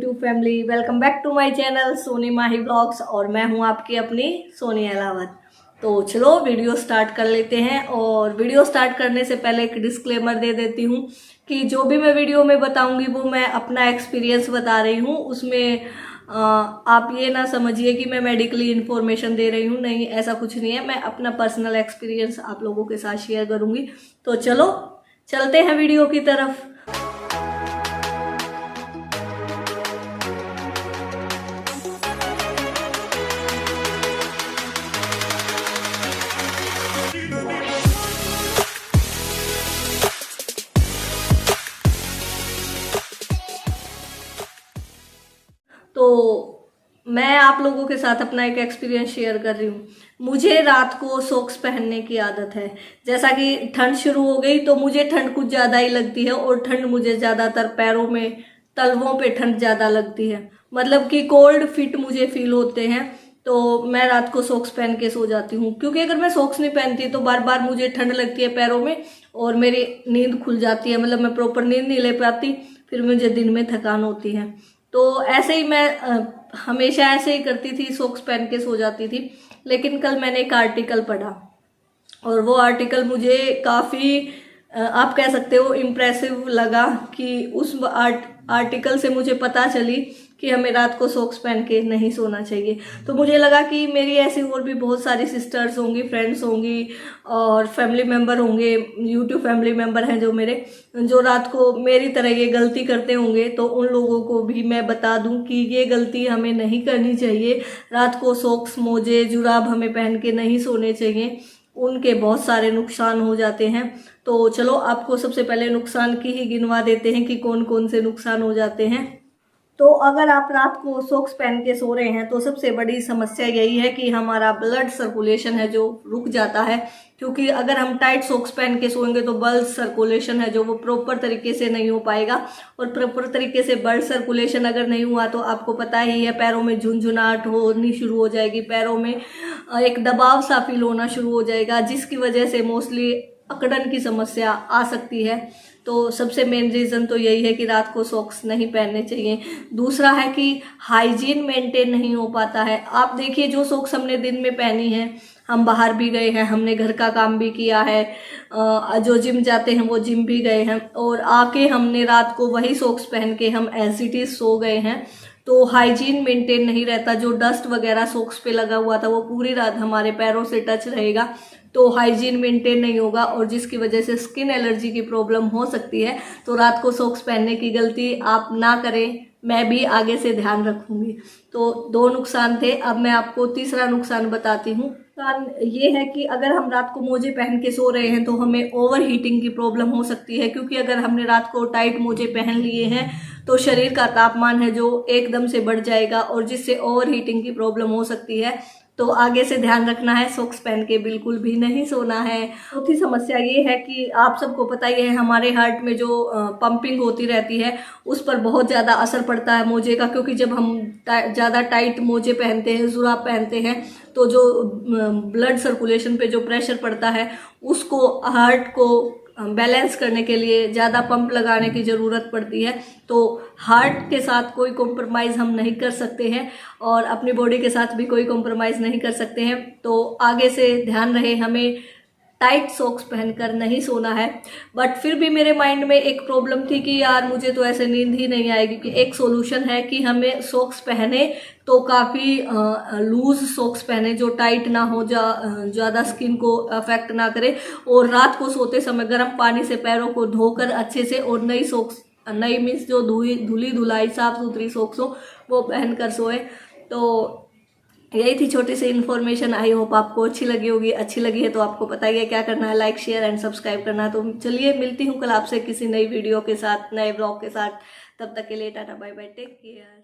YouTube family, welcome back to my channel Soni Mahi blogs. और मैं हूं आपकी अपनी सोनी अलावत। तो चलो वीडियो स्टार्ट कर लेते हैं। और वीडियो स्टार्ट करने से पहले एक डिस्क्लेमर दे देती हूं कि जो भी मैं वीडियो में बताऊंगी वो मैं अपना एक्सपीरियंस बता रही हूं। उसमें आप ये ना समझिए कि मैं मेडिकली इन्फॉर्मेशन दे रही हूँ, नहीं, ऐसा कुछ नहीं है। मैं अपना पर्सनल एक्सपीरियंस आप लोगों के साथ शेयर करूंगी। तो चलो चलते हैं वीडियो की तरफ। तो मैं आप लोगों के साथ अपना एक एक्सपीरियंस शेयर कर रही हूँ। मुझे रात को सॉक्स पहनने की आदत है। जैसा कि ठंड शुरू हो गई तो मुझे ठंड कुछ ज़्यादा ही लगती है, और ठंड मुझे ज़्यादातर पैरों में, तलवों पे ठंड ज़्यादा लगती है। मतलब कि कोल्ड फिट मुझे फील होते हैं। तो मैं रात को सॉक्स पहन के सो जाती हूँ, क्योंकि अगर मैं सॉक्स नहीं पहनती तो बार बार मुझे ठंड लगती है पैरों में और मेरी नींद खुल जाती है। मतलब मैं प्रॉपर नींद नहीं ले पाती, फिर मुझे दिन में थकान होती है। तो ऐसे ही मैं हमेशा ऐसे ही करती थी, सॉक्स पहन के सो जाती थी। लेकिन कल मैंने एक आर्टिकल पढ़ा, और वो आर्टिकल मुझे काफ़ी आप कह सकते हो इम्प्रेसिव लगा। कि उस आर्टिकल से मुझे पता चली कि हमें रात को सॉक्स पहन के नहीं सोना चाहिए। तो मुझे लगा कि मेरी ऐसी और भी बहुत सारी सिस्टर्स होंगी, फ्रेंड्स होंगी और फैमिली मेम्बर होंगे, यूट्यूब फैमिली मेम्बर हैं जो मेरे, जो रात को मेरी तरह ये गलती करते होंगे। तो उन लोगों को भी मैं बता दूं कि ये गलती हमें नहीं करनी चाहिए। रात को सॉक्स, मोजे, जुराब हमें पहन के नहीं सोने चाहिए। उनके बहुत सारे नुकसान हो जाते हैं। तो चलो आपको सबसे पहले नुकसान की ही गिनवा देते हैं कि कौन कौन से नुकसान हो जाते हैं। तो अगर आप रात को सॉक्स पहन के सो रहे हैं तो सबसे बड़ी समस्या यही है कि हमारा ब्लड सर्कुलेशन है जो रुक जाता है। क्योंकि अगर हम टाइट सॉक्स पहन के सोएंगे तो ब्लड सर्कुलेशन है जो वो प्रॉपर तरीके से नहीं हो पाएगा। और प्रॉपर तरीके से ब्लड सर्कुलेशन अगर नहीं हुआ तो आपको पता ही है, पैरों में झुनझुनाहट होनी शुरू हो जाएगी, पैरों में एक दबाव सा फील होना शुरू हो जाएगा, जिसकी वजह से मोस्टली अकड़न की समस्या आ सकती है। तो सबसे मेन रीज़न तो यही है कि रात को सॉक्स नहीं पहनने चाहिए। दूसरा है कि हाइजीन मेंटेन नहीं हो पाता है। आप देखिए, जो सॉक्स हमने दिन में पहनी है, हम बाहर भी गए हैं, हमने घर का काम भी किया है, जो जिम जाते हैं वो जिम भी गए हैं, और आके हमने रात को वही सॉक्स पहन के हम एज इट इज सो गए हैं। तो हाइजीन मेंटेन नहीं रहता। जो डस्ट वगैरह सॉक्स पे लगा हुआ था वो पूरी रात हमारे पैरों से टच रहेगा, तो हाइजीन मेंटेन नहीं होगा, और जिसकी वजह से स्किन एलर्जी की प्रॉब्लम हो सकती है। तो रात को सॉक्स पहनने की गलती आप ना करें, मैं भी आगे से ध्यान रखूंगी। तो दो नुकसान थे। अब मैं आपको तीसरा नुकसान बताती हूँ। नुकसान ये है कि अगर हम रात को मोजे पहन के सो रहे हैं तो हमें ओवर हीटिंग की प्रॉब्लम हो सकती है। क्योंकि अगर हमने रात को टाइट मोजे पहन लिए हैं तो शरीर का तापमान है जो एकदम से बढ़ जाएगा, और जिससे ओवर हीटिंग की प्रॉब्लम हो सकती है। तो आगे से ध्यान रखना है, सॉक्स पहन के बिल्कुल भी नहीं सोना है। चौथी समस्या ये है कि आप सबको पता ही है, हमारे हार्ट में जो पंपिंग होती रहती है उस पर बहुत ज़्यादा असर पड़ता है मोजे का। क्योंकि जब हम ज़्यादा टाइट मोजे पहनते हैं, जुराब पहनते हैं, तो जो ब्लड सर्कुलेशन पे जो प्रेशर पड़ता है उसको, हार्ट को बैलेंस करने के लिए ज़्यादा पंप लगाने की ज़रूरत पड़ती है। तो हार्ट के साथ कोई कॉम्प्रोमाइज़ हम नहीं कर सकते हैं, और अपनी बॉडी के साथ भी कोई कॉम्प्रोमाइज़ नहीं कर सकते हैं। तो आगे से ध्यान रहे, हमें टाइट सॉक्स पहनकर नहीं सोना है। बट फिर भी मेरे माइंड में एक प्रॉब्लम थी कि यार मुझे तो ऐसे नींद ही नहीं आएगी। कि एक सॉल्यूशन है कि हमें सॉक्स पहने तो काफ़ी लूज सॉक्स पहने, जो टाइट ना हो, ज़्यादा स्किन को अफेक्ट ना करे, और रात को सोते समय गर्म पानी से पैरों को धोकर अच्छे से, और नई सॉक्स, नई मीन्स जो धुली धुलाई साफ सुथरी सॉक्स हो वो पहन कर सोए। तो यही थी छोटी सी इन्फॉर्मेशन। आई होप आपको अच्छी लगी होगी। अच्छी लगी है तो आपको पता ही है क्या करना है, लाइक, शेयर एंड सब्सक्राइब करना है। तो चलिए मिलती हूँ कल आपसे किसी नई वीडियो के साथ, नए ब्लॉग के साथ। तब तक के लिए tata bye bye, take care.